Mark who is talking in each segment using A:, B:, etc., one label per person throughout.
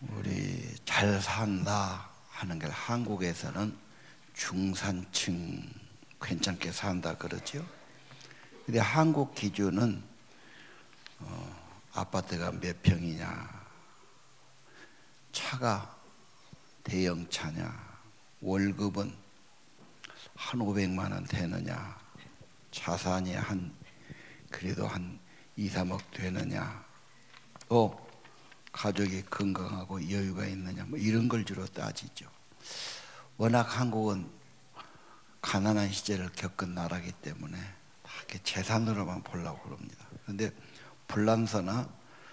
A: 우리 잘 산다 하는 게 한국에서는 중산층 괜찮게 산다 그러죠. 근데 한국 기준은 아파트가 몇 평이냐, 차가 대형 차냐, 월급은 한 500만 원 되느냐, 자산이 그래도 한 2, 3억 되느냐, 또 가족이 건강하고 여유가 있느냐, 뭐 이런 걸 주로 따지죠. 워낙 한국은 가난한 시절을 겪은 나라이기 때문에 다 이렇게 재산으로만 보려고 그럽니다. 그런데 불란서나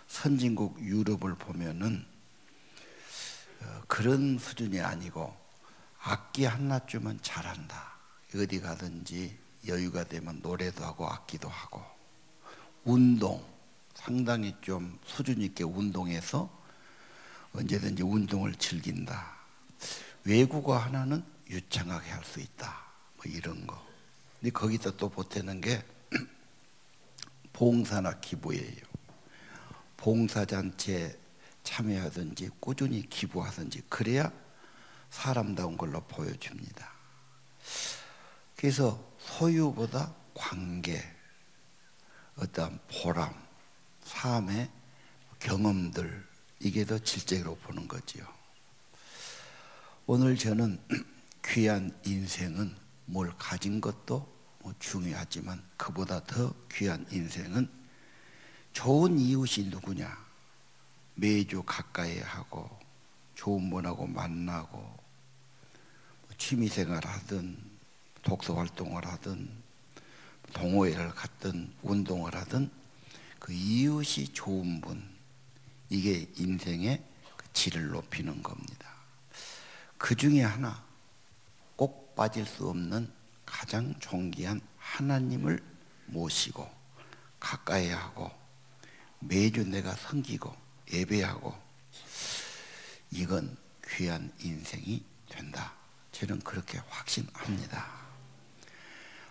A: 선진국 유럽을 보면은 그런 수준이 아니고 악기 하나쯤은 잘한다. 어디 가든지 여유가 되면 노래도 하고 악기도 하고, 운동 상당히 좀 수준 있게 운동해서 언제든지 운동을 즐긴다. 외국어 하나는 유창하게 할 수 있다. 뭐 이런 거. 근데 거기서 또 보태는 게 봉사나 기부예요. 봉사단체에 참여하든지 꾸준히 기부하든지 그래야 사람다운 걸로 보여줍니다. 그래서 소유보다 관계, 어떤 보람, 삶의 경험들, 이게 더 질적으로 보는 거지요. 오늘 저는 귀한 인생은 뭘 가진 것도 중요하지만 그보다 더 귀한 인생은 좋은 이웃이 누구냐, 매주 가까이 하고 좋은 분하고 만나고 취미생활 하든 독서활동을 하든 동호회를 갔든 운동을 하든 그 이웃이 좋은 분, 이게 인생의 질을 높이는 겁니다. 그 중에 하나 꼭 빠질 수 없는 가장 존귀한 하나님을 모시고 가까이 하고 매주 내가 섬기고 예배하고, 이건 귀한 인생이 된다. 저는 그렇게 확신합니다.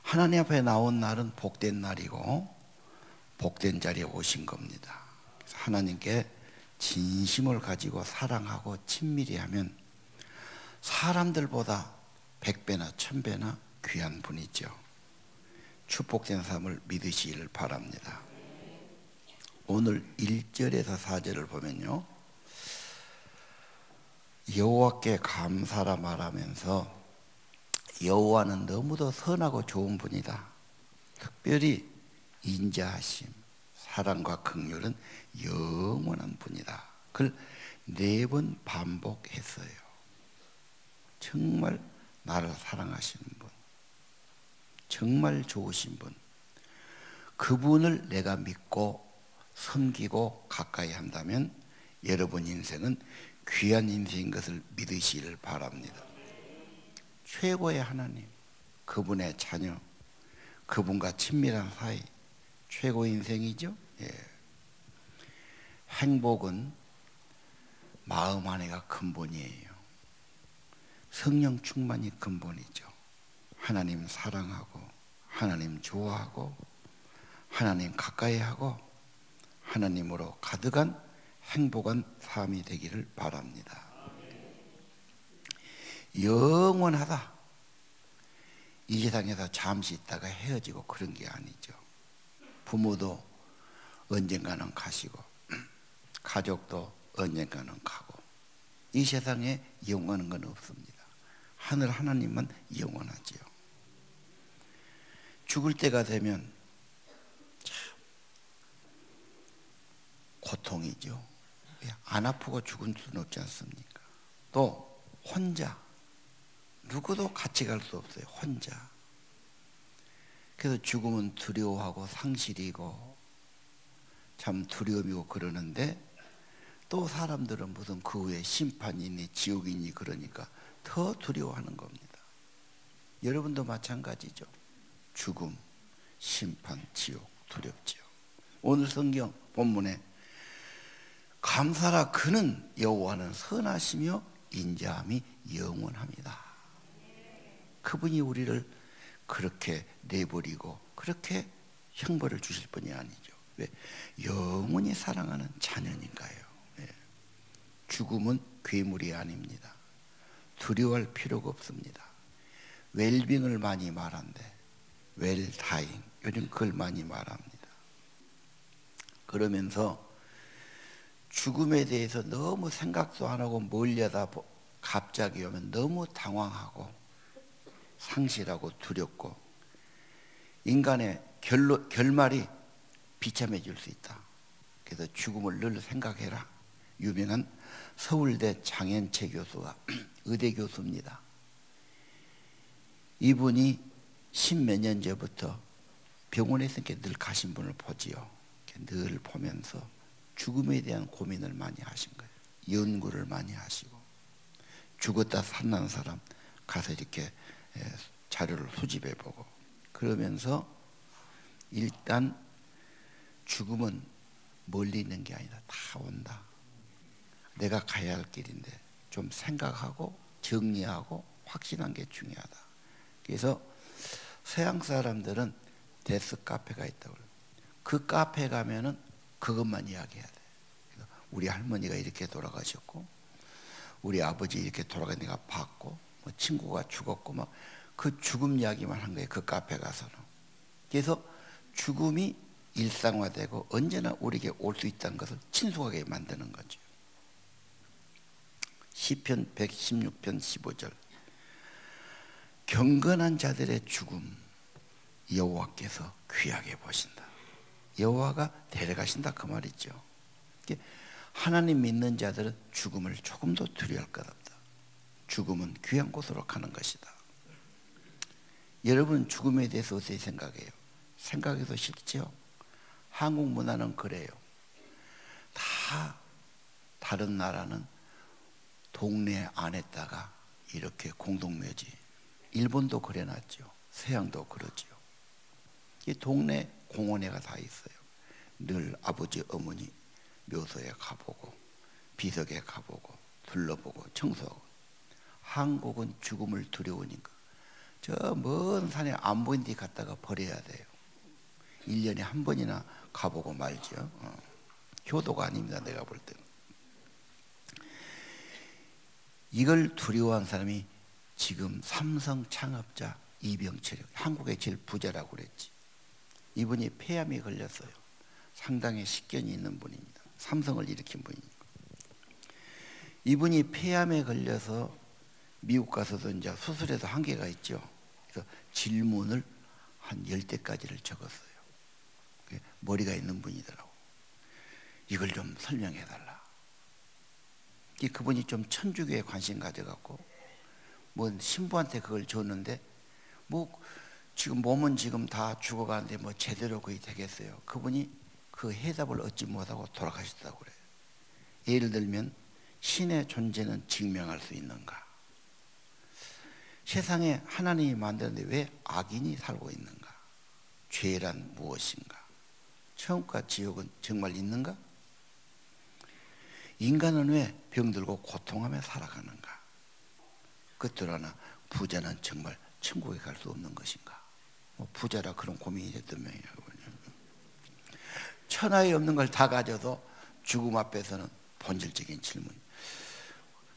A: 하나님 앞에 나온 날은 복된 날이고 복된 자리에 오신 겁니다. 그래서 하나님께 진심을 가지고 사랑하고 친밀히 하면 사람들보다 100배나 1000배나 귀한 분이죠. 축복된 삶을 믿으시기를 바랍니다. 오늘 1절에서 4절을 보면요, 여호와께 감사라 말하면서 여호와는 너무도 선하고 좋은 분이다. 특별히 인자하심, 사랑과 긍휼은 영원한 분이다. 그걸 4번 반복했어요. 정말 나를 사랑하시는 분, 정말 좋으신 분, 그분을 내가 믿고 섬기고 가까이 한다면 여러분 인생은 귀한 인생인 것을 믿으시기를 바랍니다. 최고의 하나님, 그분의 자녀, 그분과 친밀한 사이, 최고의 인생이죠. 예. 행복은 마음 안에가 근본이에요. 성령 충만이 근본이죠. 하나님 사랑하고 하나님 좋아하고 하나님 가까이 하고 하나님으로 가득한 행복한 삶이 되기를 바랍니다. 영원하다. 이 세상에서 잠시 있다가 헤어지고 그런 게 아니죠. 부모도 언젠가는 가시고 가족도 언젠가는 가고, 이 세상에 영원한 건 없습니다. 하늘 하나님만 영원하지요. 죽을 때가 되면 참 고통이죠. 안 아프고 죽을 수는 없지 않습니까? 또 혼자, 누구도 같이 갈 수 없어요. 혼자. 그래서 죽음은 두려워하고 상실이고 참 두려움이고 그러는데, 또 사람들은 무슨 그 후에 심판이 있니 지옥이 있니 그러니까 더 두려워하는 겁니다. 여러분도 마찬가지죠. 죽음, 심판, 지옥 두렵지요. 오늘 성경 본문에 감사라 그는 여호와는 선하시며 인자함이 영원합니다. 그분이 우리를 그렇게 내버리고 그렇게 형벌을 주실 분이 아니죠. 왜? 영원히 사랑하는 자녀니까요. 네. 죽음은 괴물이 아닙니다. 두려워할 필요가 없습니다. 웰빙을 많이 말한대. 웰다잉. 요즘 그걸 많이 말합니다. 그러면서 죽음에 대해서 너무 생각도 안 하고 멀려다 갑자기 오면 너무 당황하고 상실하고 두렵고 인간의 결말이 비참해질 수 있다. 그래서 죽음을 늘 생각해라. 유명한 서울대 장현채 교수가 의대 교수입니다. 이분이 십몇 년 전부터 병원에서 늘 가신 분을 보지요. 늘 보면서 죽음에 대한 고민을 많이 하신 거예요. 연구를 많이 하시고 죽었다 살아난 사람 가서 이렇게 자료를 수집해 보고 그러면서 일단 죽음은 멀리 있는 게 아니다. 다 온다. 내가 가야 할 길인데 좀 생각하고 정리하고 확신한 게 중요하다. 그래서 서양 사람들은 데스 카페가 있다고 그래요. 그 카페 가면은 그것만 이야기해야 돼. 우리 할머니가 이렇게 돌아가셨고 우리 아버지 이렇게 돌아가 내가 봤고 뭐 친구가 죽었고 막 그 죽음 이야기만 한 거예요. 그 카페 가서는. 그래서 죽음이 일상화되고 언제나 우리에게 올 수 있다는 것을 친숙하게 만드는 거죠. 시편 116편 15절 경건한 자들의 죽음 여호와께서 귀하게 보신다. 여호와가 데려가신다 그 말이죠. 하나님 믿는 자들은 죽음을 조금도 두려워할 것 없다. 죽음은 귀한 곳으로 가는 것이다. 여러분 죽음에 대해서 어떻게 생각해요? 생각해도 싫죠? 한국 문화는 그래요. 다 다른 나라는 동네 안에다가 이렇게 공동묘지. 일본도 그래놨죠. 서양도 그러죠. 이 동네 공원에가 다 있어요. 늘 아버지 어머니 묘소에 가보고 비석에 가보고 둘러보고 청소하고. 한국은 죽음을 두려우니까 저 먼 산에 안 보이는 데 갔다가 버려야 돼요. 1년에 한 번이나 가보고 말죠. 효도가 아닙니다. 내가 볼 때는. 이걸 두려워한 사람이 지금 삼성 창업자 이병철, 한국의 제일 부자라고 그랬지. 이분이 폐암에 걸렸어요. 상당히 식견이 있는 분입니다. 삼성을 일으킨 분이니까. 이분이 폐암에 걸려서 미국 가서도 이제 수술에도 한계가 있죠. 그래서 질문을 한 10대까지를 적었어요. 머리가 있는 분이더라고. 이걸 좀 설명해 달라. 그분이 좀 천주교에 관심 가져갖고 뭐 신부한테 그걸 줬는데 뭐 지금 몸은 지금 다 죽어가는데 뭐 제대로 거의 되겠어요. 그분이 그 해답을 얻지 못하고 돌아가셨다고 그래요. 예를 들면 신의 존재는 증명할 수 있는가? 세상에 하나님이 만드는데 왜 악인이 살고 있는가? 죄란 무엇인가? 천국과 지옥은 정말 있는가? 인간은 왜 병들고 고통하며 살아가는가? 그것들 하나 부자는 정말 천국에 갈 수 없는 것인가? 뭐 부자라 그런 고민이 됐던 명이라고. 천하에 없는 걸 다 가져도 죽음 앞에서는 본질적인 질문.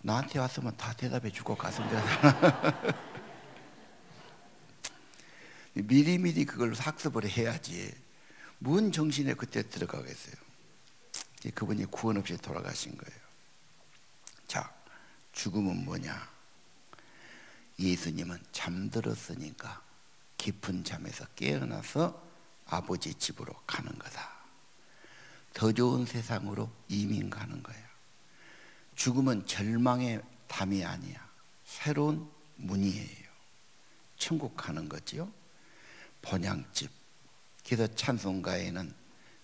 A: 나한테 왔으면 다 대답해 주고 갔으면 되잖아. 미리미리 그걸 학습을 해야지. 뭔 정신에 그때 들어가겠어요. 그분이 구원 없이 돌아가신 거예요. 자, 죽음은 뭐냐? 예수님은 잠들었으니까 깊은 잠에서 깨어나서 아버지 집으로 가는 거다. 더 좋은 세상으로 이민 가는 거야. 죽음은 절망의 담이 아니야. 새로운 문이에요. 천국 가는 거지요. 본향집. 그래서 찬송가에는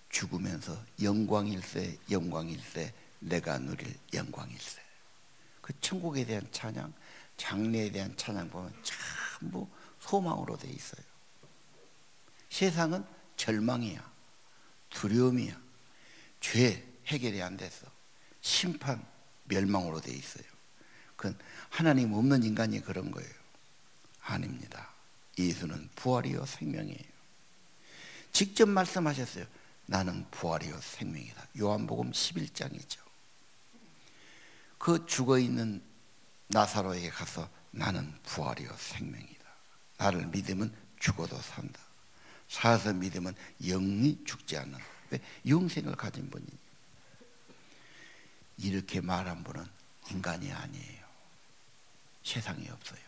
A: 죽으면서 영광일세 영광일세 내가 누릴 영광일세. 그 천국에 대한 찬양, 장래에 대한 찬양 보면 전부 소망으로 돼 있어요. 세상은 절망이야, 두려움이야, 죄 해결이 안 돼서 심판, 멸망으로 돼 있어요. 그건 하나님 없는 인간이 그런 거예요. 아닙니다. 예수는 부활이요 생명이에요. 직접 말씀하셨어요. 나는 부활이요 생명이다. 요한복음 11장이죠. 그 죽어있는 나사로에게 가서 나는 부활이요 생명이다. 나를 믿으면 죽어도 산다. 살아서 믿으면 영원히 죽지 않는, 왜? 영생을 가진 분이니. 이렇게 말한 분은 인간이 아니에요. 세상에 없어요.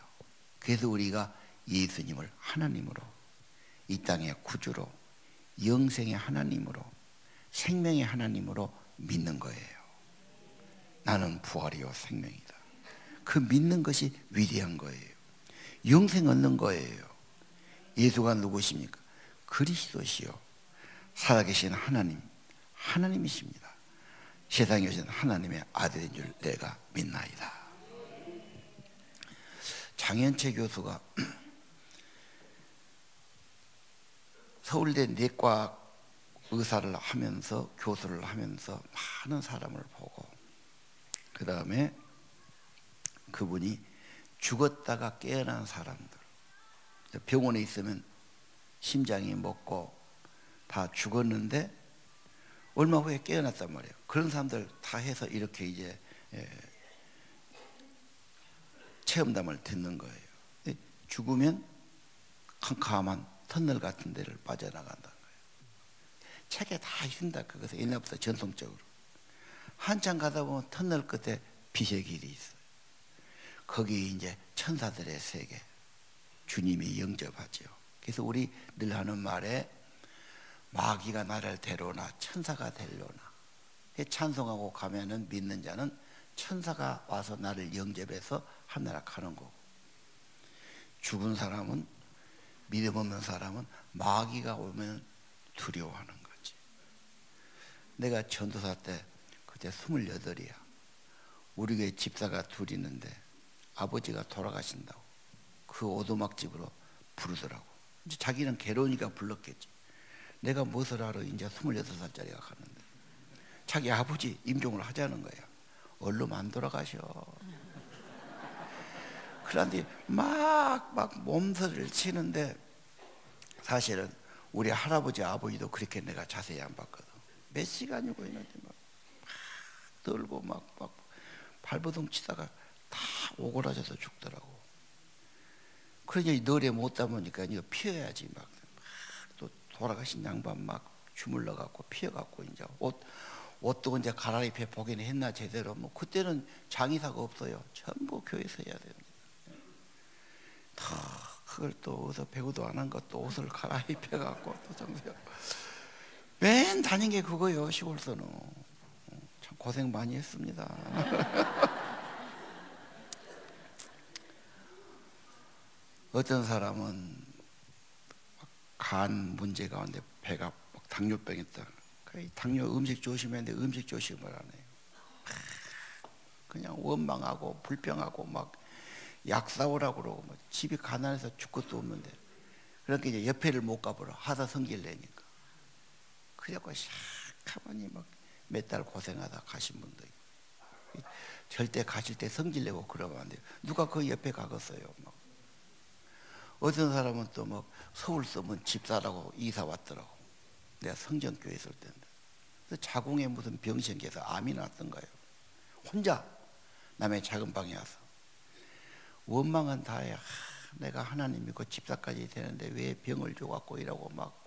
A: 그래서 우리가 예수님을 하나님으로, 이 땅의 구주로, 영생의 하나님으로, 생명의 하나님으로 믿는 거예요. 나는 부활이요 생명이다. 그 믿는 것이 위대한 거예요. 영생 얻는 거예요. 예수가 누구십니까? 그리스도시요 살아계신 하나님, 하나님이십니다. 세상에 오신 하나님의 아들인 줄 내가 믿나이다. 장현채 교수가 서울대 내과 의사를 하면서, 교수를 하면서 많은 사람을 보고, 그 다음에 그분이 죽었다가 깨어난 사람들, 병원에 있으면 심장이 멎고 다 죽었는데 얼마 후에 깨어났단 말이에요. 그런 사람들 다 해서 이렇게 이제 체험담을 듣는 거예요. 죽으면 캄캄한 터널 같은 데를 빠져나간다는 거예요. 책에 다 있습니다. 그것은 옛날부터 전통적으로. 한참 가다 보면 터널 끝에 빛의 길이 있어요. 거기 이제 천사들의 세계, 주님이 영접하죠. 그래서 우리 늘 하는 말에 마귀가 나를 데려오나 천사가 데려오나, 찬송하고 가면은 믿는 자는 천사가 와서 나를 영접해서 하늘나라 가는 거고, 죽은 사람은, 믿음 없는 사람은 마귀가 오면 두려워하는 거지. 내가 전도사 때 그때 28이야. 우리 교회 집사가 둘 있는데 아버지가 돌아가신다고 그 오두막집으로 부르더라고. 이제 자기는 괴로우니까 불렀겠지. 내가 무엇을 알아? 이제 26살짜리가 가는데 자기 아버지 임종을 하자는 거야. 얼른 안 돌아가셔. 그런데 막 몸서리를 치는데, 사실은 우리 할아버지 아버지도 그렇게 내가 자세히 안 봤거든. 몇 시간이고 있는데 막 떨고 막 발버둥 치다가 다 오그라져서 죽더라고. 그러니 널에 못 담으니까 이거 피워야지. 막 또 돌아가신 양반 막 주물러 갖고 피워 갖고 이제 옷도 이제 갈아입혀 보기는 했나 제대로. 뭐 그때는 장의사가 없어요. 전부 교회에서 해야 됩니다. 다 그걸 또 어디서 배우도 안 한 것도 옷을 갈아입혀 갖고 또 정세요. 맨 다닌 게 그거요. 시골서는 참 고생 많이 했습니다. 어떤 사람은 간 문제 가운데 배가 당뇨병 있다. 당뇨 음식 조심해야 되는데 음식 조심을 안 해요. 그냥 원망하고 불평하고 막 약 사오라고 그러고, 뭐 집이 가난해서 죽 것도 없는데, 그러니까 이제 옆에를 못 가보러 하다 성질 내니까. 그래갖고 가만히 막 몇 달 고생하다 가신 분도 있고. 절대 가실 때 성질 내고 그러면 안 돼요. 누가 그 옆에 가겠어요. 막. 어떤 사람은 또 막 서울 서면 집사라고 이사 왔더라고. 내가 성전교회 있을 때인데. 그래서 자궁에 무슨 병이 생겨서 암이 났던 거예요. 혼자 남의 작은 방에 와서. 원망은 다해. 내가 하나님 믿고 집사까지 되는데 왜 병을 줘갖고 이라고 막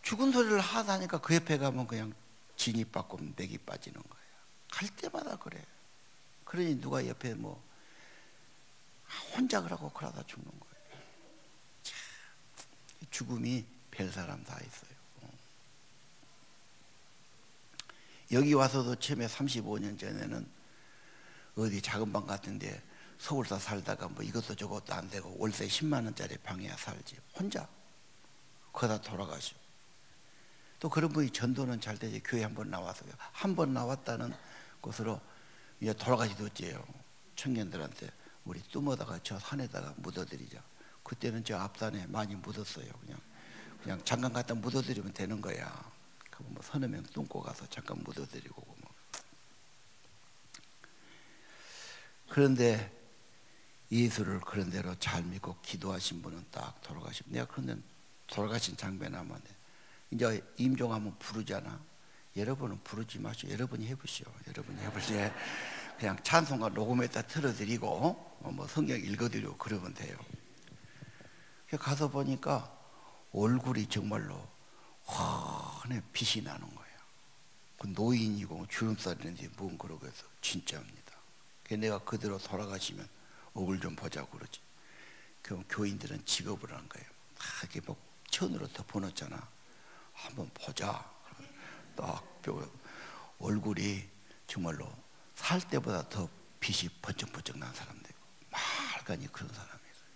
A: 죽은 소리를 하다니까 그 옆에 가면 그냥 진이 빠고 맥이 빠지는 거야. 갈 때마다 그래. 그러니 누가 옆에 뭐 혼자 그러다 죽는 거예요. 참, 죽음이 별 사람 다 있어요. 여기 와서도 처음에 35년 전에는 어디 작은 방 같은데 서울서 살다가 뭐 이것도 저것도 안 되고 월세 10만 원짜리 방에 살지. 혼자. 거기다 돌아가시고. 또 그런 분이 전도는 잘 되지. 교회 한번 나와서 한 번 나왔다는 것으로 이제 돌아가시도 어째요. 청년들한테 우리 뚜머다가 저 산에다가 묻어드리자. 그때는 저 앞산에 많이 묻었어요. 그냥 잠깐 갖다 묻어드리면 되는 거야. 그 뭐 서너 명 뚱고 가서 잠깐 묻어드리고 뭐. 그런데 예수를 그런 대로 잘 믿고 기도하신 분은 딱 돌아가신. 내가 그런데 돌아가신 장면 하면 이제 임종하면 부르잖아. 여러분은 부르지 마시고 여러분이 해보시오. 여러분이 해볼 때 그냥 찬송가 녹음에다 틀어드리고 뭐 성경 읽어드리고 그러면 돼요. 가서 보니까 얼굴이 정말로 환해 빛이 나는 거예요. 그 노인이고 주름살이는데 뭔 그러고 해서 진짜입니다. 내가 그대로 돌아가시면 얼굴 좀 보자고 그러지. 그럼 교인들은 직업을 하는 거예요. 이렇게 뭐 천으로 덮어놓잖아. 한번 보자. 딱 얼굴이 정말로 살 때보다 더 빛이 번쩍번쩍 난 사람들, 말간이 그런 사람이 있어요.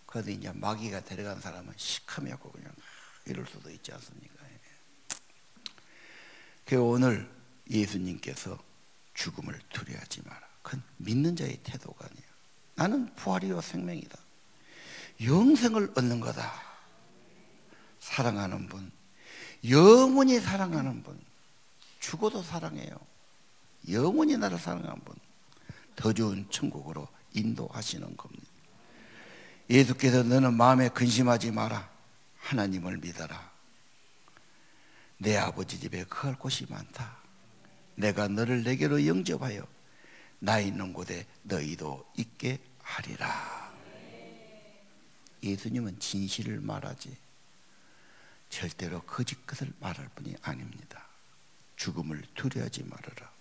A: 그래도 이제 마귀가 데려간 사람은 시커멓고 그냥 이럴 수도 있지 않습니까? 그 오늘 예수님께서 죽음을 두려워하지 마라. 그건 믿는 자의 태도가 아니야. 나는 부활이요 생명이다. 영생을 얻는 거다. 사랑하는 분, 영원히 사랑하는 분, 죽어도 사랑해요. 영원히 나를 사랑하는 분, 더 좋은 천국으로 인도하시는 겁니다. 예수께서 너는 마음에 근심하지 마라. 하나님을 믿어라. 내 아버지 집에 거할 곳이 많다. 내가 너를 내게로 영접하여 나 있는 곳에 너희도 있게 하리라. 예수님은 진실을 말하지 절대로 거짓 것을 말할 분이 아닙니다. 죽음을 두려워하지 말아라.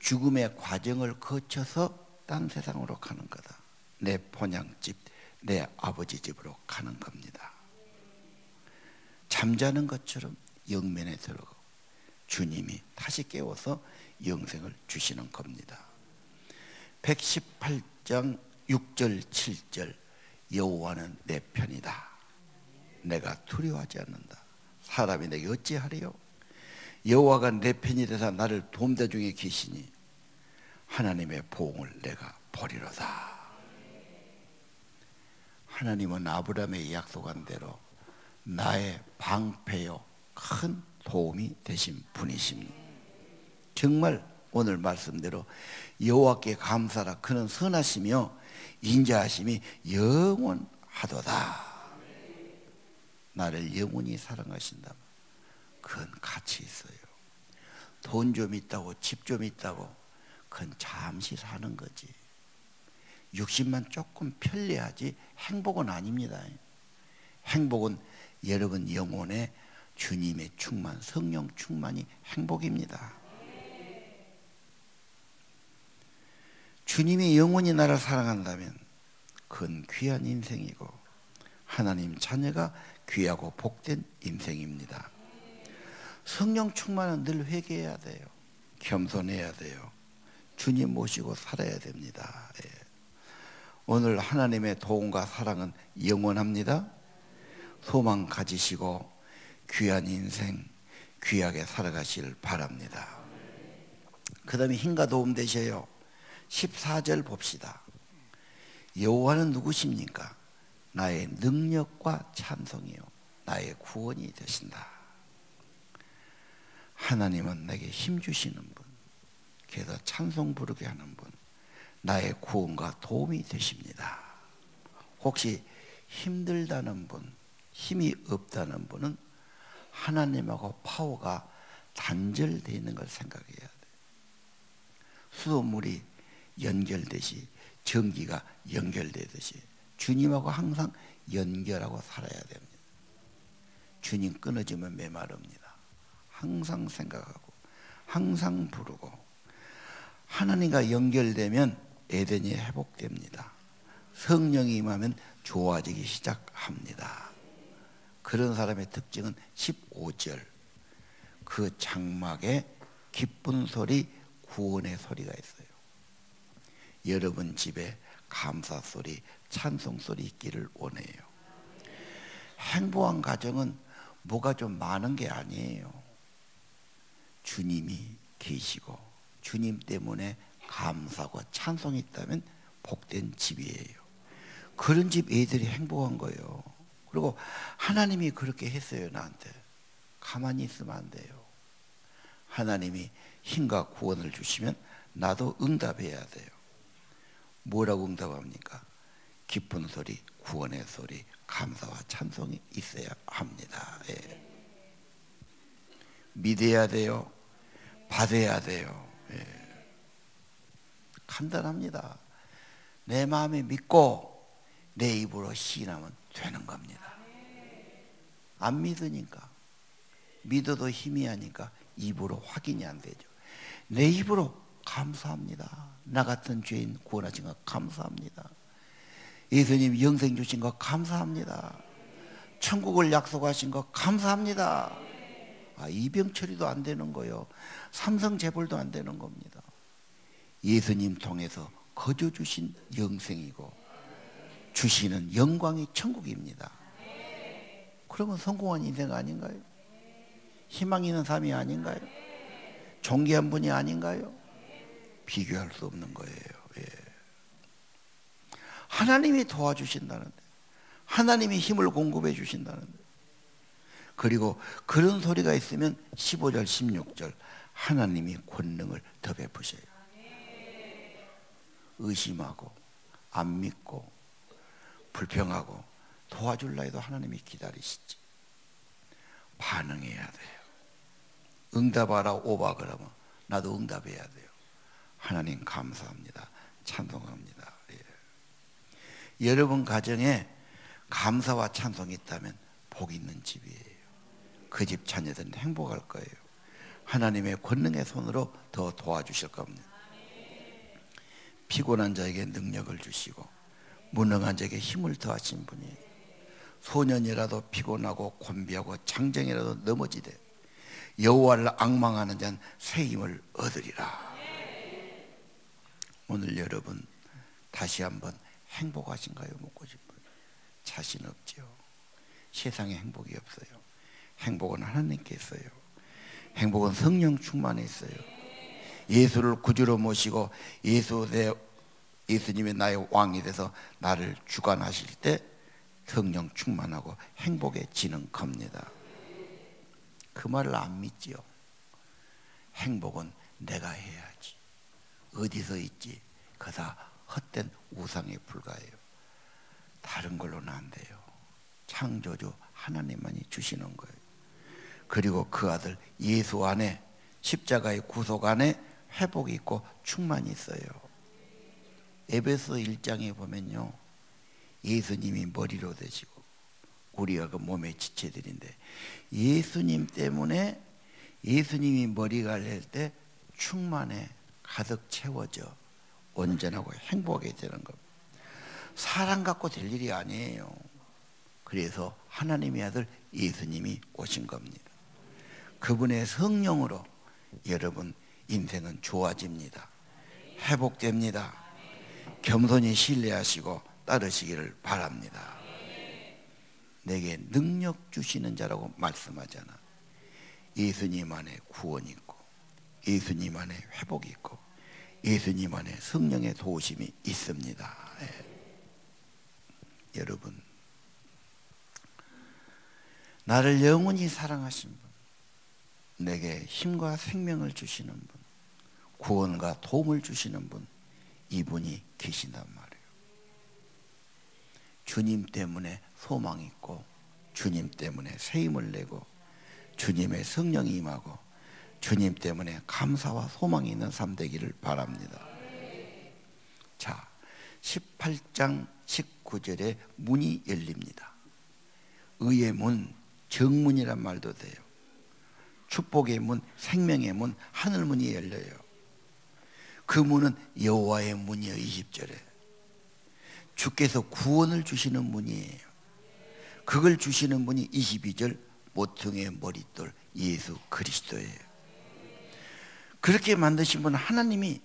A: 죽음의 과정을 거쳐서 딴 세상으로 가는 거다. 내 본향집, 내 아버지 집으로 가는 겁니다. 잠자는 것처럼 영면에 들어가고 주님이 다시 깨워서 영생을 주시는 겁니다. 118장 6절 7절 여호와는 내 편이다. 내가 두려워하지 않는다. 사람이 내게 어찌하리요? 여호와가 내 편이 되사 나를 돕는 중에 계시니 하나님의 보응을 내가 보리로다. 하나님은 아브라함의 약속한 대로 나의 방패요 큰 도움이 되신 분이십니다. 정말 오늘 말씀대로 여호와께 감사라. 그는 선하시며 인자하심이 영원하도다. 나를 영원히 사랑하신다면 그건 가치 있어요. 돈 좀 있다고 집 좀 있다고 그건 잠시 사는 거지. 육신만 조금 편리하지 행복은 아닙니다. 행복은 여러분 영혼에 주님의 충만, 성령 충만이 행복입니다. 주님이 영원히 나를 사랑한다면 그건 귀한 인생이고 하나님 자녀가 귀하고 복된 인생입니다. 성령 충만은 늘 회개해야 돼요. 겸손해야 돼요. 주님 모시고 살아야 됩니다. 예. 오늘 하나님의 도움과 사랑은 영원합니다. 소망 가지시고 귀한 인생 귀하게 살아가시길 바랍니다. 그 다음에 힘과 도움 되셔요. 14절 봅시다. 여호와는 누구십니까? 나의 능력과 찬송이요 나의 구원이 되신다. 하나님은 내게 힘 주시는 분, 그래서 찬송 부르게 하는 분, 나의 구원과 도움이 되십니다. 혹시 힘들다는 분, 힘이 없다는 분은 하나님하고 파워가 단절되어 있는 걸 생각해야 돼요. 수돗물이 연결되시 전기가 연결되듯이 주님하고 항상 연결하고 살아야 됩니다. 주님 끊어지면 메마릅니다. 항상 생각하고 항상 부르고 하나님과 연결되면 에덴이 회복됩니다. 성령이 임하면 좋아지기 시작합니다. 그런 사람의 특징은 15절 그 장막에 기쁜 소리 구원의 소리가 있어요. 여러분 집에 감사 소리 찬송 소리 있기를 원해요. 행복한 가정은 뭐가 좀 많은 게 아니에요. 주님이 계시고 주님 때문에 감사하고 찬송이 있다면 복된 집이에요. 그런 집 애들이 행복한 거예요. 그리고 하나님이 그렇게 했어요. 나한테 가만히 있으면 안 돼요. 하나님이 힘과 구원을 주시면 나도 응답해야 돼요. 뭐라고 응답합니까? 기쁜 소리, 구원의 소리, 감사와 찬송이 있어야 합니다. 예. 믿어야 돼요? 받아야 돼요? 간단합니다. 내 마음에 믿고 내 입으로 시인하면 되는 겁니다. 안 믿으니까, 믿어도 힘이 하니까 입으로 확인이 안 되죠. 내 입으로 감사합니다. 나 같은 죄인 구원하신 것 감사합니다. 예수님 영생 주신 것 감사합니다. 천국을 약속하신 것 감사합니다. 이병 처리도 안 되는 거요. 삼성 재벌도 안 되는 겁니다. 예수님 통해서 거저 주신 영생이고 주시는 영광이 천국입니다. 그러면 성공한 인생 아닌가요? 희망 있는 삶이 아닌가요? 존귀한 분이 아닌가요? 비교할 수 없는 거예요. 하나님이 도와주신다는데, 하나님이 힘을 공급해 주신다는데, 그리고 그런 소리가 있으면 15절 16절 하나님이 권능을 더 베푸셔요. 의심하고 안 믿고 불평하고 도와줄라 해도 하나님이 기다리시지. 반응해야 돼요. 응답하라 오바 그러면 나도 응답해야 돼요. 하나님 감사합니다. 찬송합니다. 여러분 가정에 감사와 찬송이 있다면 복 있는 집이에요. 그 집 자녀들은 행복할 거예요. 하나님의 권능의 손으로 더 도와주실 겁니다. 피곤한 자에게 능력을 주시고 무능한 자에게 힘을 더하신 분이, 소년이라도 피곤하고 곤비하고 장정이라도 넘어지되 여호와를 앙망하는 자는 새 힘을 얻으리라. 오늘 여러분 다시 한번 행복하신가요? 묻고 싶어요. 자신 없죠. 세상에 행복이 없어요. 행복은 하나님께 있어요. 행복은 성령 충만에 있어요. 예수를 구주로 모시고 예수님이 나의 왕이 돼서 나를 주관하실 때 성령 충만하고 행복해지는 겁니다. 그 말을 안 믿지요. 행복은 내가 해야지. 어디서 있지? 그거 다 헛된 우상에 불과해요. 다른 걸로는 안 돼요. 창조주 하나님만이 주시는 거예요. 그리고 그 아들 예수 안에, 십자가의 구속 안에 회복이 있고 충만이 있어요. 에베소 1장에 보면요, 예수님이 머리로 되시고 우리가 그 몸의 지체들인데, 예수님 때문에 예수님이 머리가 될 때 충만해 가득 채워져 온전하고 행복하게 되는 겁니다. 사람 갖고 될 일이 아니에요. 그래서 하나님의 아들 예수님이 오신 겁니다. 그분의 성령으로 여러분 인생은 좋아집니다. 회복됩니다. 겸손히 신뢰하시고 따르시기를 바랍니다. 내게 능력 주시는 자라고 말씀하잖아. 예수님 안에 구원이 있고 예수님 안에 회복이 있고 예수님 안에 성령의 도우심이 있습니다. 여러분, 나를 영원히 사랑하신 분, 내게 힘과 생명을 주시는 분, 구원과 도움을 주시는 분, 이분이 계신단 말이에요. 주님 때문에 소망이 있고 주님 때문에 새 힘을 내고 주님의 성령이 임하고 주님 때문에 감사와 소망이 있는 삶 되기를 바랍니다. 자, 18장 19절에 문이 열립니다. 의의 문, 정문이란 말도 돼요. 축복의 문, 생명의 문, 하늘문이 열려요. 그 문은 여호와의 문이요. 20절에 주께서 구원을 주시는 문이에요. 그걸 주시는 분이 22절 모퉁이의 머릿돌 예수 그리스도예요. 그렇게 만드신 분은 하나님이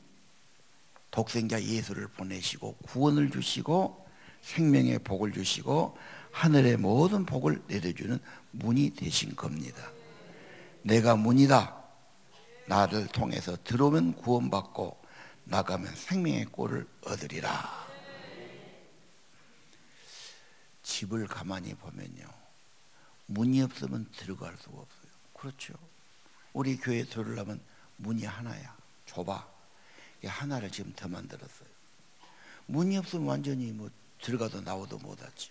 A: 독생자 예수를 보내시고 구원을 주시고 생명의 복을 주시고 하늘의 모든 복을 내려주는 문이 되신 겁니다. 내가 문이다. 나를 통해서 들어오면 구원받고 나가면 생명의 꼴을 얻으리라. 집을 가만히 보면요, 문이 없으면 들어갈 수가 없어요. 그렇죠. 우리 교회 들어오려면 문이 하나야. 좁아. 하나를 지금 더 만들었어요. 문이 없으면 완전히 뭐 들어가도 나오도 못하지.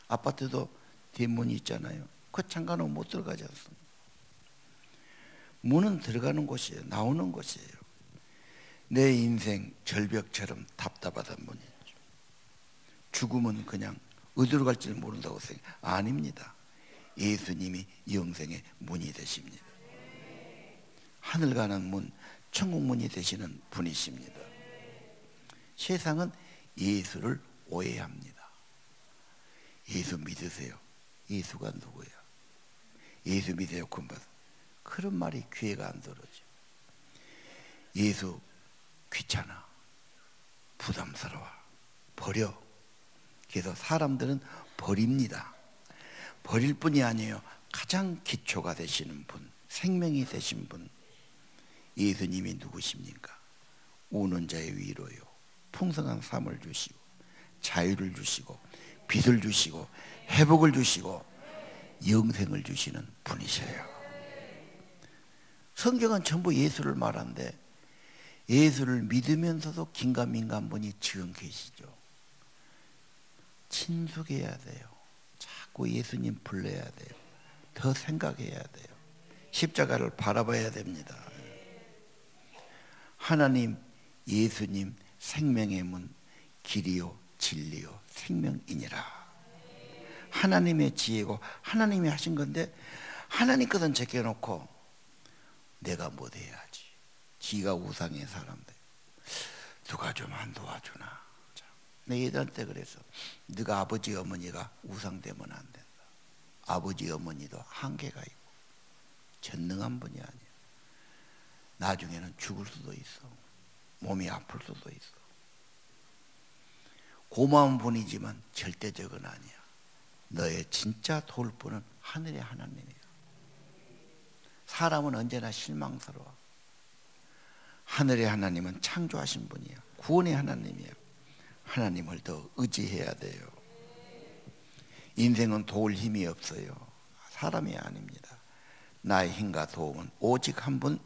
A: 아파트도 뒷문이 있잖아요. 그 창가는 못 들어가지 않습니까? 문은 들어가는 곳이에요. 나오는 곳이에요. 내 인생 절벽처럼 답답하단 분이죠. 죽음은 그냥 어디로 갈지 모른다고 생각. 아닙니다. 예수님이 영생의 문이 되십니다. 하늘 가는 문, 천국 문이 되시는 분이십니다. 세상은 예수를 오해합니다. 예수 믿으세요. 예수가 누구야? 예수 믿어요. 군받아. 그런 말이 귀에가 안 들어오죠. 예수 귀찮아, 부담스러워, 버려. 그래서 사람들은 버립니다. 버릴 뿐이 아니에요. 가장 기초가 되시는 분, 생명이 되신 분, 예수님이 누구십니까? 우는 자의 위로요, 풍성한 삶을 주시고 자유를 주시고 빛을 주시고 회복을 주시고 영생을 주시는 분이셔요. 성경은 전부 예수를 말하는데 예수를 믿으면서도 긴가민가한 분이 지금 계시죠. 친숙해야 돼요. 자꾸 예수님 불러야 돼요. 더 생각해야 돼요. 십자가를 바라봐야 됩니다. 하나님, 예수님, 생명의 문, 길이요 진리요 생명이니라. 하나님의 지혜고 하나님이 하신 건데 하나님 것은 제껴놓고 내가 못 해야지. 지가 우상의 사람들 누가 좀 안 도와주나. 내 예전 때 그래서 네가 아버지 어머니가 우상되면 안 된다. 아버지 어머니도 한계가 있고 전능한 분이 아니야. 나중에는 죽을 수도 있어. 몸이 아플 수도 있어. 고마운 분이지만 절대적은 아니야. 너의 진짜 도울 분은 하늘의 하나님이야. 사람은 언제나 실망스러워. 하늘의 하나님은 창조하신 분이야. 구원의 하나님이야. 하나님을 더 의지해야 돼요. 인생은 도울 힘이 없어요. 사람이 아닙니다. 나의 힘과 도움은 오직 한 분,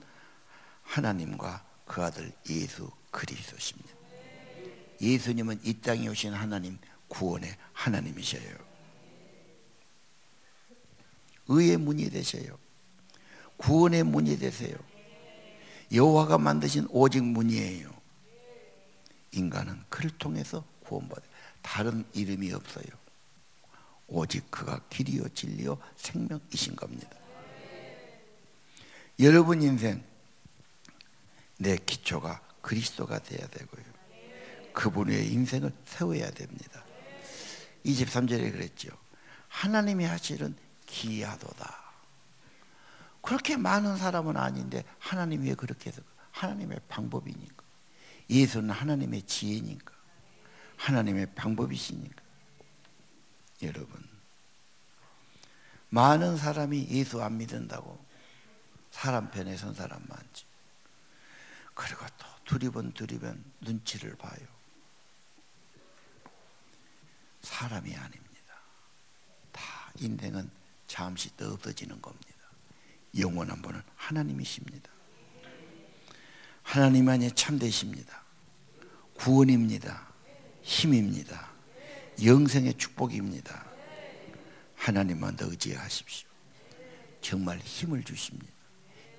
A: 하나님과 그 아들 예수 그리스도십니다. 예수님은 이 땅에 오신 하나님, 구원의 하나님이셔요. 의의 문이 되세요. 구원의 문이 되세요. 여호와가 만드신 오직 문이에요. 인간은 그를 통해서 구원받아요. 다른 이름이 없어요. 오직 그가 길이요 진리요 생명이신 겁니다. 여러분 인생 내 기초가 그리스도가 돼야 되고요. 그분의 인생을 세워야 됩니다. 23절에 그랬죠. 하나님이 하시는 기이하도다. 그렇게 많은 사람은 아닌데 하나님이 왜 그렇게 해서? 하나님의 방법이니까. 예수는 하나님의 지혜니까. 하나님의 방법이시니까. 여러분, 많은 사람이 예수 안 믿는다고 사람 편에 선 사람 많지. 그리고 또 두리번 눈치를 봐요. 사람이 아닙니다. 다 인생은 잠시 또 없어지는 겁니다. 영원한 분은 하나님이십니다. 하나님만이 참되십니다. 구원입니다. 힘입니다. 영생의 축복입니다. 하나님만 더 의지하십시오. 정말 힘을 주십니다.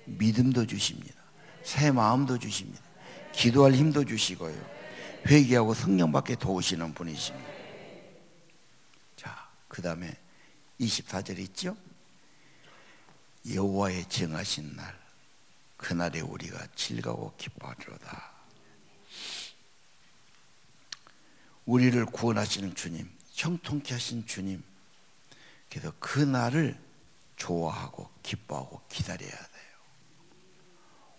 A: 믿음도 주십니다. 새 마음도 주십니다. 기도할 힘도 주시고요. 회개하고 성령 받게 도우시는 분이십니다. 자, 그 다음에 24절 있죠? 여호와의 정하신 날, 그날에 우리가 즐거워 기뻐하리로다. 우리를 구원하시는 주님, 형통케 하신 주님, 그래서 그날을 좋아하고 기뻐하고 기다려야 돼요.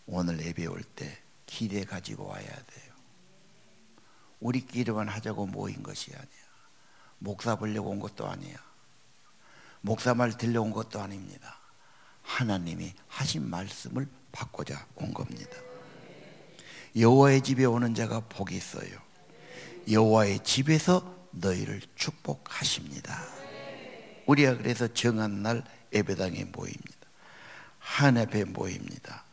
A: 오늘 예배 올 때 기대 가지고 와야 돼요. 우리끼리만 하자고 모인 것이 아니야. 목사 보려고 온 것도 아니야. 목사 말 들려온 것도 아닙니다. 하나님이 하신 말씀을 받고자 온 겁니다. 여호와의 집에 오는 자가 복이 있어요. 여호와의 집에서 너희를 축복하십니다. 우리가 그래서 정한 날 예배당에 모입니다. 하나님에 모입니다.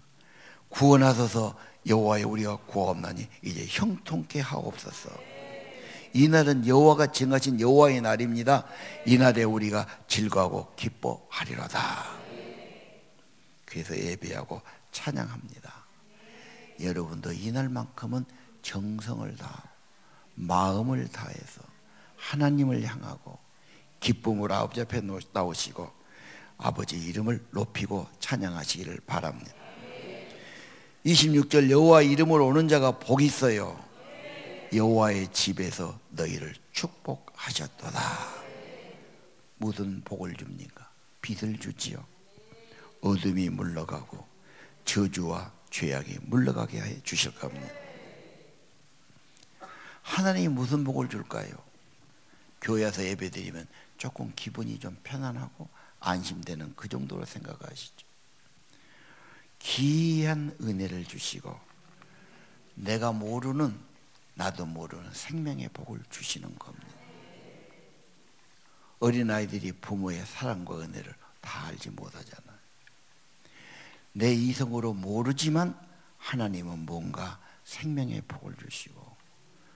A: 구원하소서 여호와의 우리가 구하옵나니 이제 형통케 하옵소서. 이날은 여호와가 정하신 여호와의 날입니다. 이날에 우리가 즐거워하고 기뻐하리로다. 그래서 예배하고 찬양합니다. 여러분도 이날만큼은 정성을 다하고 마음을 다해서 하나님을 향하고 기쁨으로 아버지 앞에 나오시고 아버지 이름을 높이고 찬양하시기를 바랍니다. 26절 여호와 이름으로 오는 자가 복이 있어요. 여호와의 집에서 너희를 축복하셨도다. 무슨 복을 줍니까? 빛을 주지요. 어둠이 물러가고 저주와 죄악이 물러가게 해 주실 겁니다. 하나님이 무슨 복을 줄까요? 교회 와서 예배드리면 조금 기분이 좀 편안하고 안심되는 그 정도로 생각하시죠. 기이한 은혜를 주시고 내가 모르는 나도 모르는 생명의 복을 주시는 겁니다. 어린아이들이 부모의 사랑과 은혜를 다 알지 못하잖아요. 내 이성으로 모르지만 하나님은 뭔가 생명의 복을 주시고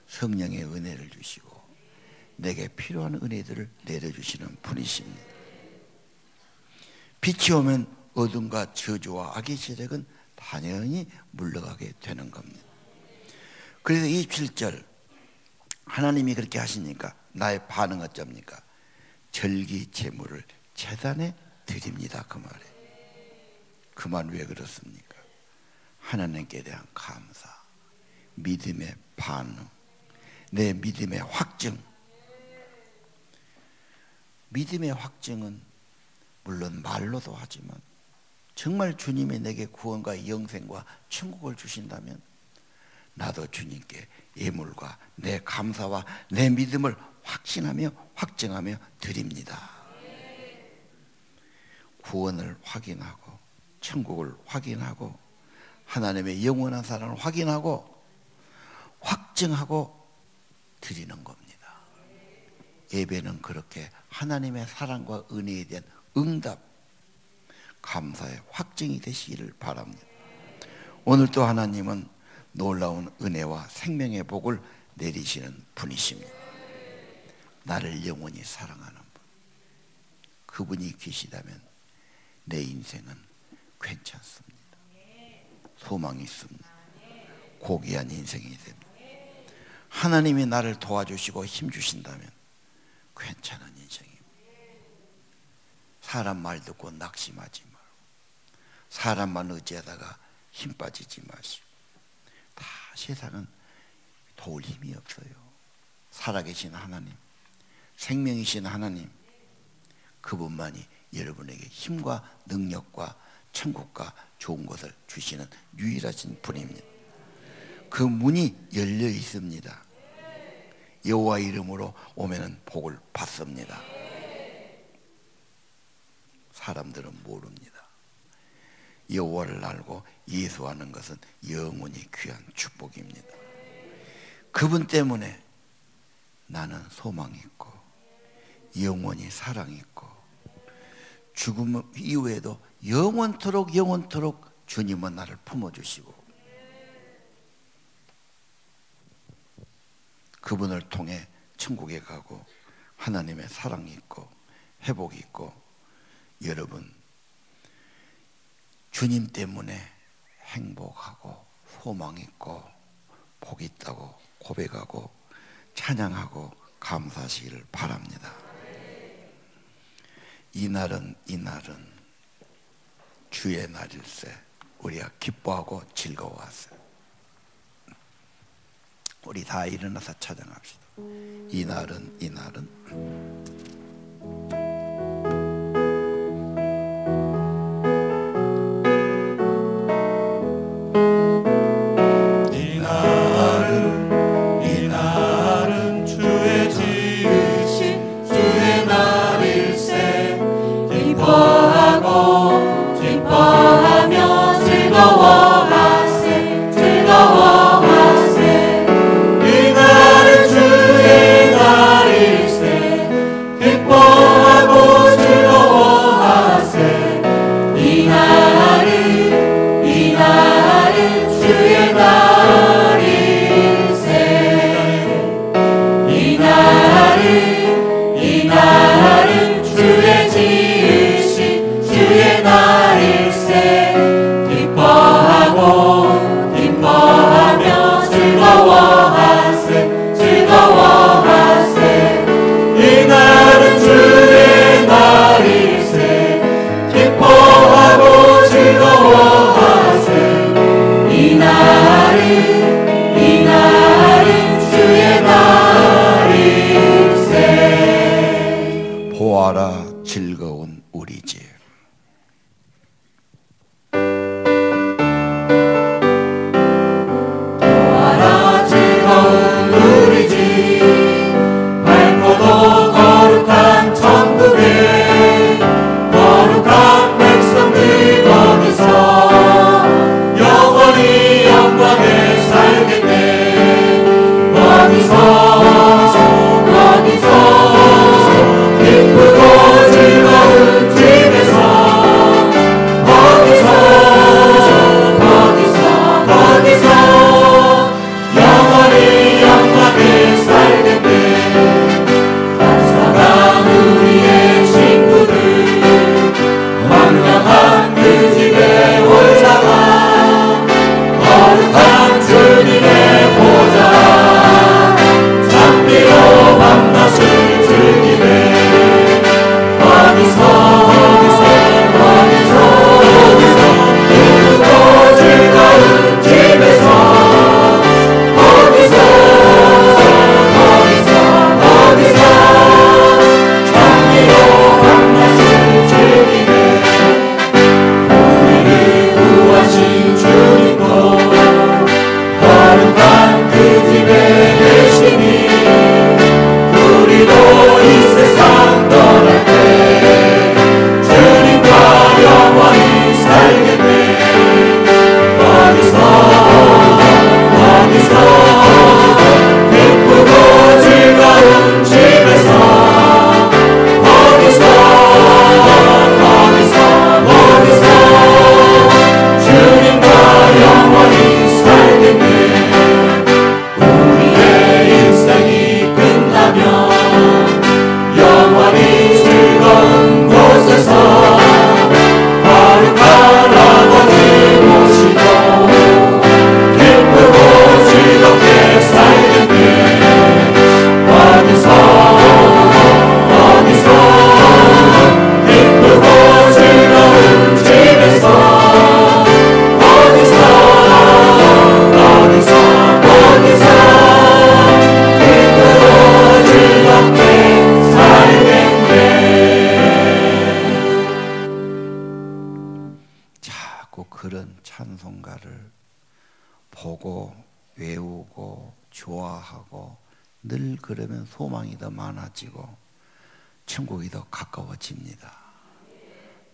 A: 성령의 은혜를 주시고 내게 필요한 은혜들을 내려주시는 분이십니다. 빛이 오면 어둠과 저주와 악의 세력은 당연히 물러가게 되는 겁니다. 그래서 27절 하나님이 그렇게 하시니까 나의 반응은 어쩝니까? 절기 제물을 제단에 드립니다. 그 말에 그 말 왜 그렇습니까? 하나님께 대한 감사, 믿음의 반응, 내 믿음의 확증. 믿음의 확증은 물론 말로도 하지만 정말 주님이 내게 구원과 영생과 천국을 주신다면 나도 주님께 예물과 내 감사와 내 믿음을 확신하며 확증하며 드립니다. 구원을 확인하고 천국을 확인하고 하나님의 영원한 사랑을 확인하고 확증하고 드리는 겁니다. 예배는 그렇게 하나님의 사랑과 은혜에 대한 응답, 감사의 확증이 되시기를 바랍니다. 오늘 또 하나님은 놀라운 은혜와 생명의 복을 내리시는 분이십니다. 나를 영원히 사랑하는 분, 그분이 계시다면 내 인생은 괜찮습니다. 소망이 있습니다. 고귀한 인생이 됩니다. 하나님이 나를 도와주시고 힘주신다면 괜찮은 인생입니다. 사람 말 듣고 낙심하지 말고 사람만 의지하다가 힘 빠지지 마시고 다 세상은 도울 힘이 없어요. 살아계신 하나님, 생명이신 하나님, 그분만이 여러분에게 힘과 능력과 천국과 좋은 것을 주시는 유일하신 분입니다. 그 문이 열려 있습니다. 여호와 이름으로 오면은 복을 받습니다. 사람들은 모릅니다. 여호와를 알고 예수하는 것은 영원히 귀한 축복입니다. 그분 때문에 나는 소망이 있고 영원히 사랑이 있고 죽음 이후에도 영원토록 주님은 나를 품어주시고 그분을 통해 천국에 가고 하나님의 사랑이 있고 회복이 있고 여러분 주님 때문에 행복하고 소망 있고 복 있다고 고백하고 찬양하고 감사하시기를 바랍니다. 이날은 주의 날일세 우리가 기뻐하고 즐거워하세요. 우리 다 일어나서 찬양합시다. 이날은
B: 주의 지으신 주의 날일세 기뻐하며 즐거워하세 이날은 주의 날일세
A: 그런 찬송가를 보고 외우고 좋아하고 늘 그러면 소망이 더 많아지고 천국이 더 가까워집니다.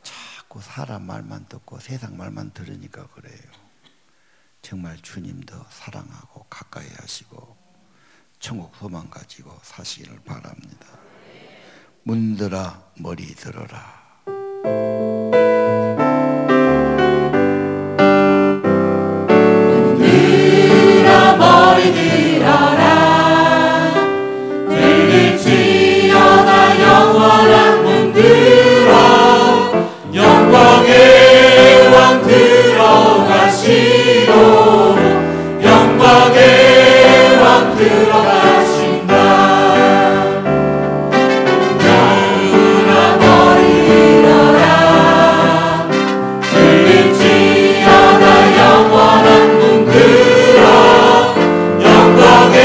A: 자꾸 사람 말만 듣고 세상 말만 들으니까 그래요. 정말 주님 더 사랑하고 가까이 하시고 천국 소망 가지고 사시기를 바랍니다. 문들아 머리 들어라.
B: 문들아 머리 들어라. 들릴지어다 영원한 문들아. 영광의 왕 들어가시오. 영광의 왕 들어가신다. 문들아 머리 들어라. 들릴지어다 영원한 문들아. 영광의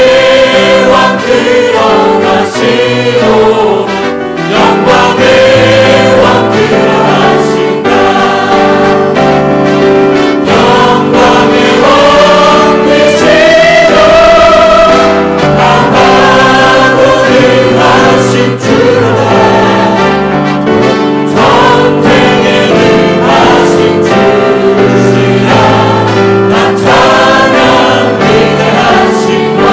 B: 왕 들어가시오. 영광의 왕 들어가신다. 영광의 왕 되시오. 강하고 능하신 주라. 전쟁에 능하신 주시라. 나 찬양 위대하신 왕.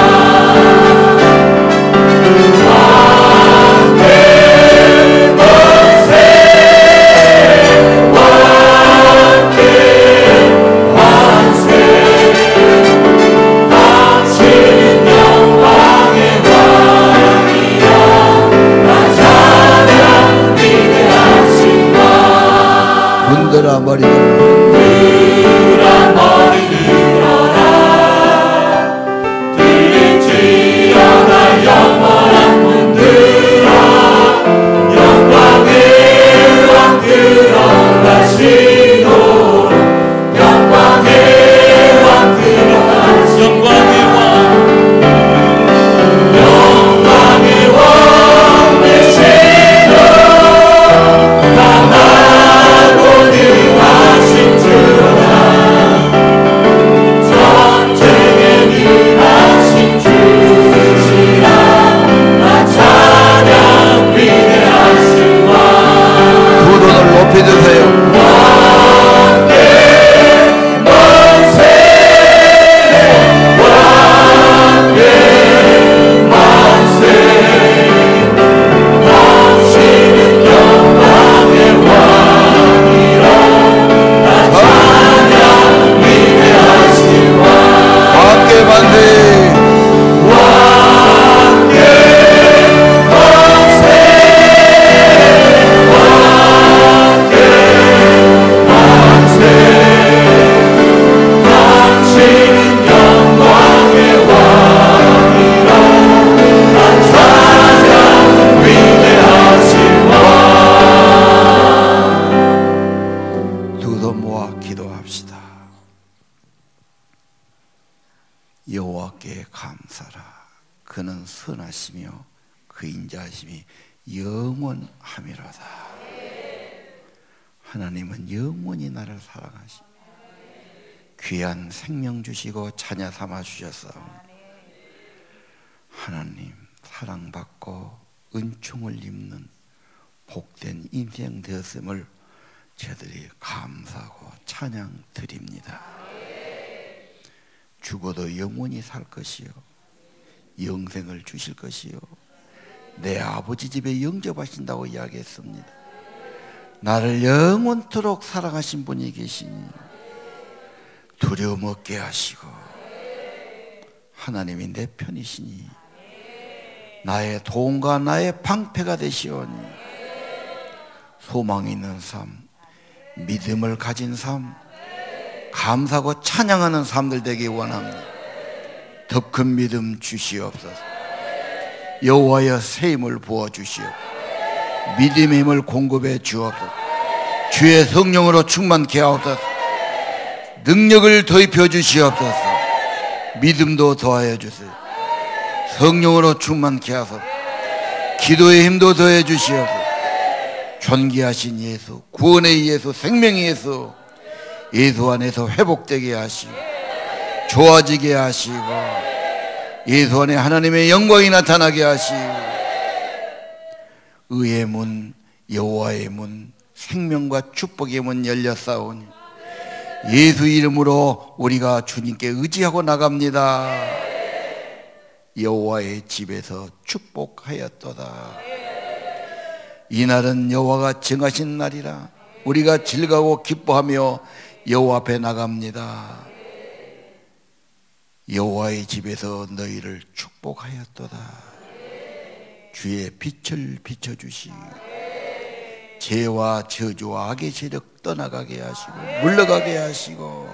B: 왕의 권세. 왕의 권세. 당신은 영광의 왕이라. 나 찬양 위대하신 왕.
A: 문들아 머리 들어라.
B: 문들아 머리 들어라. 들릴지어다 영원한 문들아. 영광의 왕 들어가시오. 영광의 왕 들어가시오. 영광의 왕 되시오. 강하고 능하신 주라. 전쟁에 능하신 주시라. 나 찬양 위대하신 왕.
A: 두 손을 높이 드세요.
B: 왕의 권세. 왕의 권세. 당신은 영광의 왕이라. 나 찬양 위대하신 왕.
A: 함께 반대.
B: 왕의 권세. 왕의 권세. 당신은 영광의 왕이라. 나 찬양 위대하신 왕.
A: 두 손 모아 기도합시다. 여호와께 감사라. 그는 선하시며 그 인자하심이 영원하미로다. 하나님은 영원히 나를 사랑하시며 귀한 생명 주시고 자녀 삼아 주셨사옵니다. 하나님 사랑받고 은총을 입는 복된 인생 되었음을 저들이 감사하고 찬양 드립니다. 죽어도 영원히 살 것이요 영생을 주실 것이요 내 아버지 집에 영접하신다고 이야기했습니다. 나를 영원토록 사랑하신 분이 계시니 두려움 없게 하시고 하나님이 내 편이시니 나의 도움과 나의 방패가 되시오니 소망이 있는 삶, 믿음을 가진 삶, 감사하고 찬양하는 삶들 되기 원합니다. 더 큰 믿음 주시옵소서. 여호와여 새 힘을 부어주시옵소서. 믿음의 힘을 공급해 주옵소서. 주의 성령으로 충만케 하옵소서. 능력을 더입혀 주시옵소서. 믿음도 더하여 주세요. 성령으로 충만케 하소서. 기도의 힘도 더해 주시옵소서. 존귀하신 예수, 구원의 예수, 생명의 예수, 예수 안에서 회복되게 하시고 좋아지게 하시고 예수 안에 하나님의 영광이 나타나게 하시고 의의 문, 여호와의 문, 생명과 축복의 문 열렸사오니 예수 이름으로 우리가 주님께 의지하고 나갑니다. 여호와의 집에서 축복하였도다. 이날은 여호와가 정하신 날이라 우리가 즐거워 기뻐하며 여호와 앞에 나갑니다. 여호와의 집에서 너희를 축복하였도다. 주의 빛을 비춰주시고 죄와 저주와 악의 세력 떠나가게 하시고 물러가게 하시고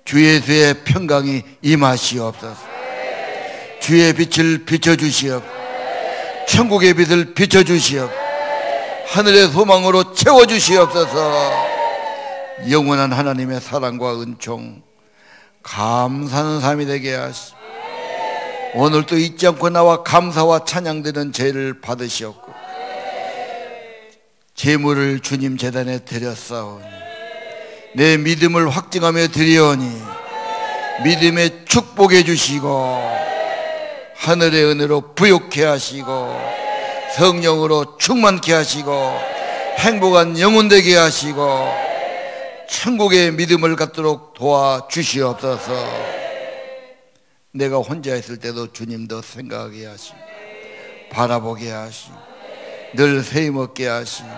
A: 주 예수의 평강이 임하시옵소서. 주의 빛을 비춰주시옵소서. 천국의 빛을 비춰주시옵소서. 하늘의 소망으로 채워주시옵소서. 영원한 하나님의 사랑과 은총 감사하는 삶이 되게 하시고 오늘도 잊지 않고 나와 감사와 찬양드리는 죄를 받으시옵고 제물을 주님 제단에 드렸사오니 내 믿음을 확증하며 드리오니 믿음의 축복해 주시고 하늘의 은혜로 부욕케 하시고 성령으로 충만케 하시고 행복한 영혼 되게 하시고 천국의 믿음을 갖도록 도와주시옵소서. 내가 혼자 있을 때도 주님도 생각하게 하시고 바라보게 하시고 늘 세임없게 하시고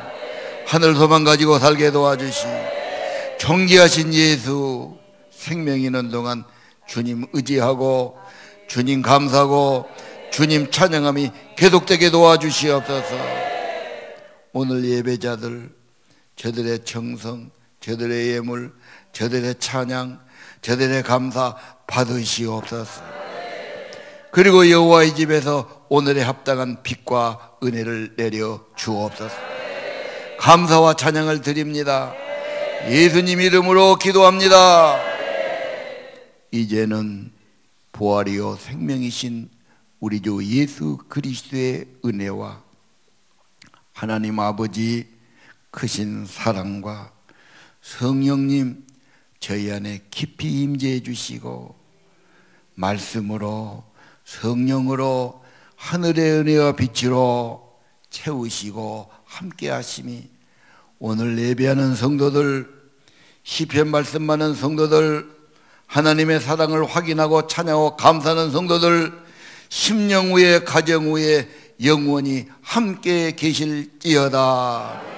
A: 하늘 소망 가지고 살게 도와주시고 존귀하신 예수 생명 있는 동안 주님 의지하고 주님 감사하고 주님 찬양함이 계속되게 도와주시옵소서. 오늘 예배자들 저들의 정성 저들의 예물 저들의 찬양 저들의 감사 받으시옵소서. 그리고 여호와의 집에서 오늘의 합당한 빛과 은혜를 내려 주옵소서. 감사와 찬양을 드립니다. 예수님 이름으로 기도합니다. 이제는 부활이요 생명이신 우리 주 예수 그리스도의 은혜와 하나님 아버지 크신 사랑과 성령님 저희 안에 깊이 임재해 주시고 말씀으로 성령으로 하늘의 은혜와 빛으로 채우시고 함께 하심이 오늘 예배하는 성도들 시편 말씀 많은 성도들 하나님의 사랑을 확인하고 찬양하고 감사하는 성도들 심령 위에 가정 위에 영원히 함께 계실지어다.